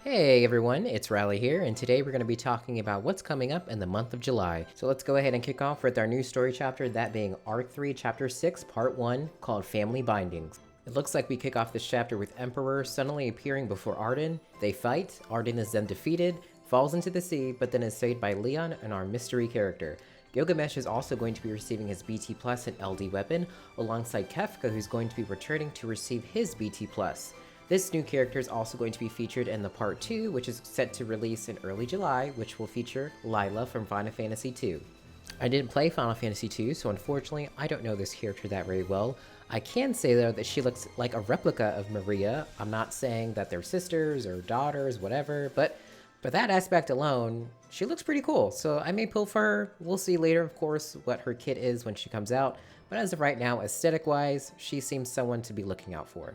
Hey everyone, it's Riley here, and today we're going to be talking about what's coming up in the month of July. So let's go ahead and kick off with our new story chapter, that being Arc 3, Chapter 6, Part 1, called Family Bindings. It looks like we kick off this chapter with Emperor suddenly appearing before Arden. They fight, Arden is then defeated, falls into the sea, but then is saved by Leon and our mystery character. Gilgamesh is also going to be receiving his BT Plus and LD weapon, alongside Kefka, who's going to be returning to receive his BT Plus. This new character is also going to be featured in the Part 2, which is set to release in early July, which will feature Lila from Final Fantasy II. I didn't play Final Fantasy II, so unfortunately, I don't know this character that very well. I can say, though, that she looks like a replica of Maria. I'm not saying that they're sisters or daughters, whatever, but for that aspect alone, she looks pretty cool, so I may pull for her. We'll see later, of course, what her kit is when she comes out, but as of right now, aesthetic-wise, she seems someone to be looking out for.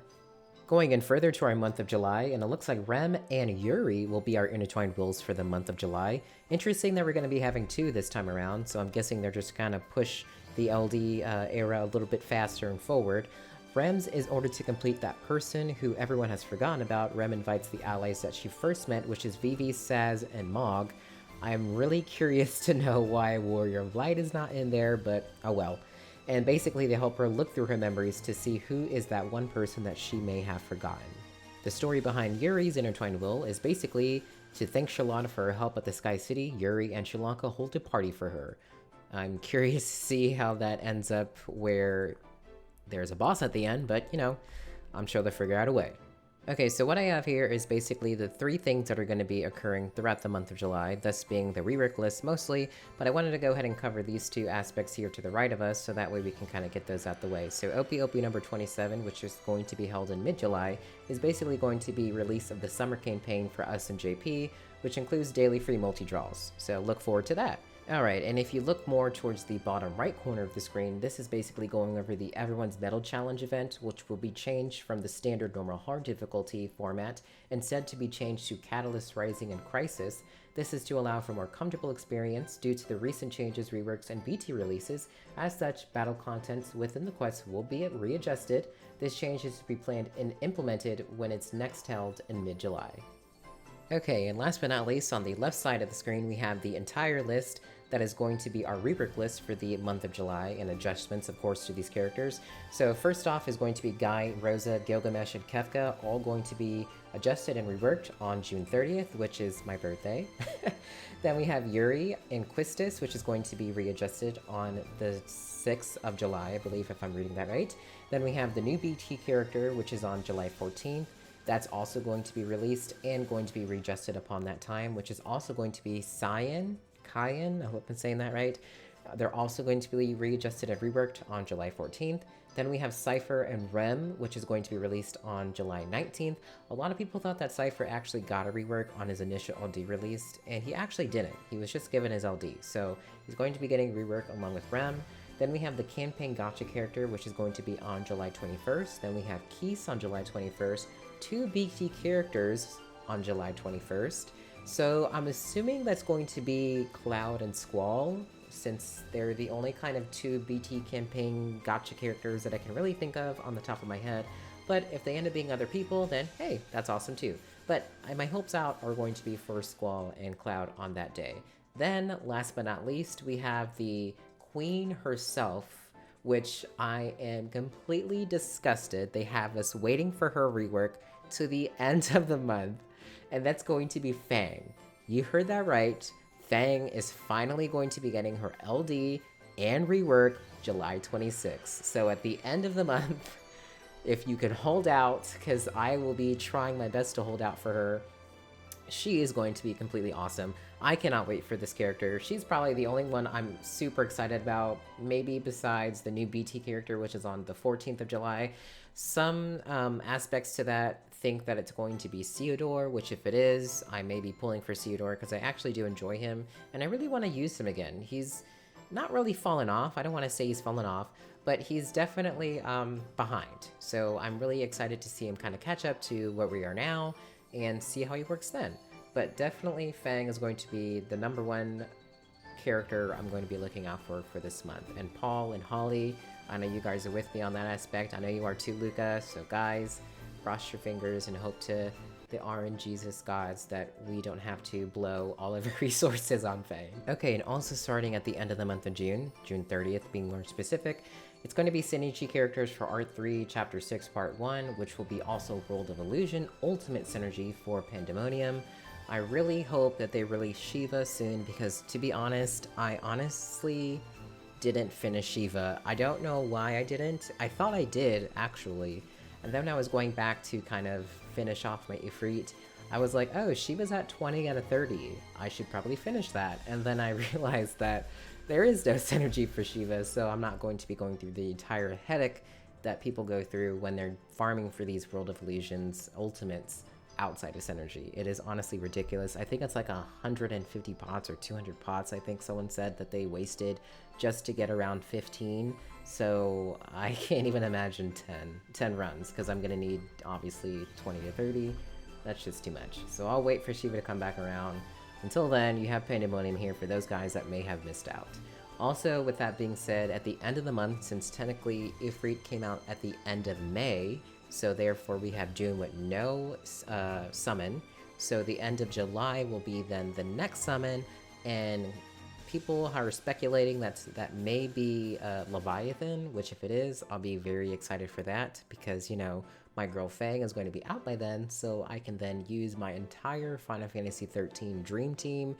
Going in further to our month of July, and it looks like Rem and Yuri will be our intertwined wills for the month of July. Interesting that we're going to be having two this time around, so I'm guessing they're just kind of push the LD era a little bit faster and forward. Rem's is ordered to complete that person who everyone has forgotten about. Rem invites the allies that she first met, which is Vivi, Saz, and Mog. I'm really curious to know why Warrior of Light is not in there, but oh well. And basically they help her look through her memories to see who is that one person that she may have forgotten. The story behind Yuri's intertwined will is basically to thank Shalana for her help at the Sky City. Yuri and Shalanka hold a party for her. I'm curious to see how that ends up, where there's a boss at the end, but you know, I'm sure they'll figure out a way. Okay, so what I have here is basically the three things that are going to be occurring throughout the month of July, thus being the rework list mostly, but I wanted to go ahead and cover these two aspects here to the right of us, so that way we can kind of get those out the way. So OP number 27, which is going to be held in mid-July, is basically going to be release of the summer campaign for us and JP, which includes daily free multi-draws, so look forward to that. Alright, and if you look more towards the bottom right corner of the screen, this is basically going over the Everyone's Medal Challenge event, which will be changed from the standard normal hard difficulty format and said to be changed to Catalyst Rising and Crisis. This is to allow for more comfortable experience due to the recent changes, reworks, and BT releases. As such, battle contents within the quest will be readjusted. This change is to be planned and implemented when it's next held in mid-July. Okay, and last but not least, on the left side of the screen, we have the entire list that is going to be our rework list for the month of July, and adjustments, of course, to these characters. So first off is going to be Guy, Rosa, Gilgamesh, and Kefka, all going to be adjusted and reworked on June 30th, which is my birthday. Then we have Yuri and Quistis, which is going to be readjusted on the 6th of July, I believe, if I'm reading that right. Then we have the new BT character, which is on July 14th. That's also going to be released and going to be readjusted upon that time, which is also going to be Cyan, I hope I'm saying that right. They're also going to be readjusted and reworked on July 14th. Then we have Cypher and Rem, which is going to be released on July 19th. A lot of people thought that Cypher actually got a rework on his initial LD release, and he actually didn't. He was just given his LD, so he's going to be getting rework along with Rem. Then we have the campaign gotcha character, which is going to be on July 21st. Then we have Keese on July 21st. Two BT characters on July 21st. So I'm assuming that's going to be Cloud and Squall, since they're the only kind of two BT campaign gotcha characters that I can really think of on the top of my head. But if they end up being other people, then hey, that's awesome too. But my hopes out are going to be for Squall and Cloud on that day. Then, last but not least, we have the Queen herself, which I am completely disgusted they have us waiting for her rework to the end of the month. And that's going to be Fang. You heard that right. Fang is finally going to be getting her LD and rework July 26th. So at the end of the month, if you can hold out, because I will be trying my best to hold out for her, she is going to be completely awesome. I cannot wait for this character. She's probably the only one I'm super excited about, maybe besides the new BT character, which is on the 14th of July. Some aspects to that think that it's going to be Theodore, which if it is, I may be pulling for Theodore because I actually do enjoy him, and I really want to use him again. He's not really fallen off. I don't want to say he's fallen off, but he's definitely behind. So I'm really excited to see him kind of catch up to where we are now and see how he works then. But definitely Fang is going to be the number one character I'm going to be looking out for this month. And Paul and Holly, I know you guys are with me on that aspect. I know you are too, Luca. So guys, cross your fingers and hope to the RNGesus gods that we don't have to blow all of our resources on Fae. Okay, and also starting at the end of the month of June 30th being more specific, it's going to be synergy characters for Art 3, Chapter 6, Part 1, which will be also World of Illusion Ultimate Synergy for Pandemonium. I really hope that they release Shiva soon because, to be honest, I honestly didn't finish Shiva. I don't know why I didn't. I thought I did, actually. And then when I was going back to kind of finish off my Ifrit, I was like, oh, Shiva's at 20 out of 30. I should probably finish that. And then I realized that there is no synergy for Shiva, so I'm not going to be going through the entire headache that people go through when they're farming for these World of Illusions Ultimates outside of synergy. It is honestly ridiculous. I think it's like 150 pots or 200 pots, I think someone said, that they wasted just to get around 15. So I can't even imagine 10 runs, because I'm gonna need obviously 20 to 30. That's just too much. So I'll wait for Shiva to come back around. Until then, you have Pandemonium here for those guys that may have missed out. Also, with that being said, at the end of the month, since technically Ifrit came out at the end of May, so therefore we have June with no summon, so the end of July will be then the next summon, and people are speculating that may be Leviathan, which if it is, I'll be very excited for that, because, you know, my girl Fang is going to be out by then, so I can then use my entire Final Fantasy XIII Dream Team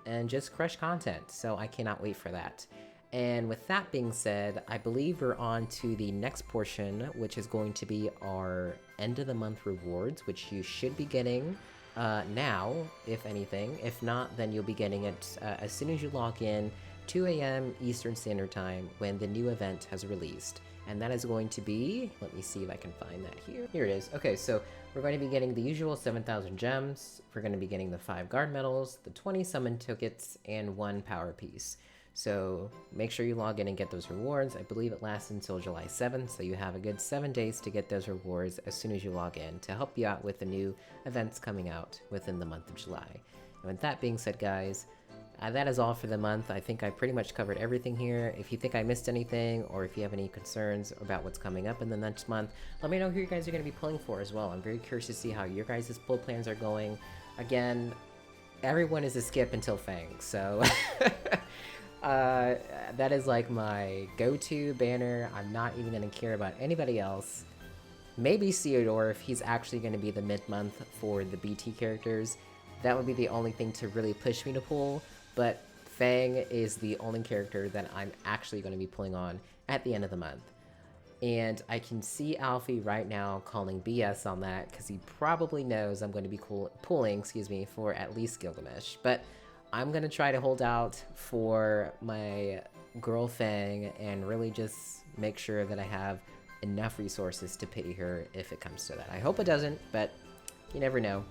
and just crush content, so I cannot wait for that. And with that being said, I believe we're on to the next portion, which is going to be our end of the month rewards, which you should be getting now, if anything. If not, then you'll be getting it as soon as you log in, 2 a.m. Eastern Standard Time, when the new event has released. And that is going to be, let me see if I can find that here. Here it is. Okay, so we're going to be getting the usual 7,000 gems. We're going to be getting the 5 guard medals, the 20 summon tickets, and 1 power piece. So make sure you log in and get those rewards. I believe it lasts until July 7th, so you have a good 7 days to get those rewards as soon as you log in to help you out with the new events coming out within the month of July. And with that being said, guys, that is all for the month. I think I pretty much covered everything here. If you think I missed anything, or if you have any concerns about what's coming up in the next month, let me know who you guys are going to be pulling for as well. I'm very curious to see how your guys' pull plans are going. Again, everyone is a skip until Fang, so that is like my go-to banner. I'm not even going to care about anybody else. Maybe Theodore, if he's actually going to be the mid-month for the BT characters. That would be the only thing to really push me to pull, but Fang is the only character that I'm actually going to be pulling on at the end of the month. And I can see Alfie right now calling BS on that, because he probably knows I'm going to be pulling, for at least Gilgamesh. But I'm going to try to hold out for my girl Fang and really just make sure that I have enough resources to pity her if it comes to that. I hope it doesn't, but you never know.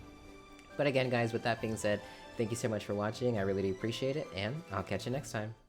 But again, guys, with that being said, thank you so much for watching. I really do appreciate it, and I'll catch you next time.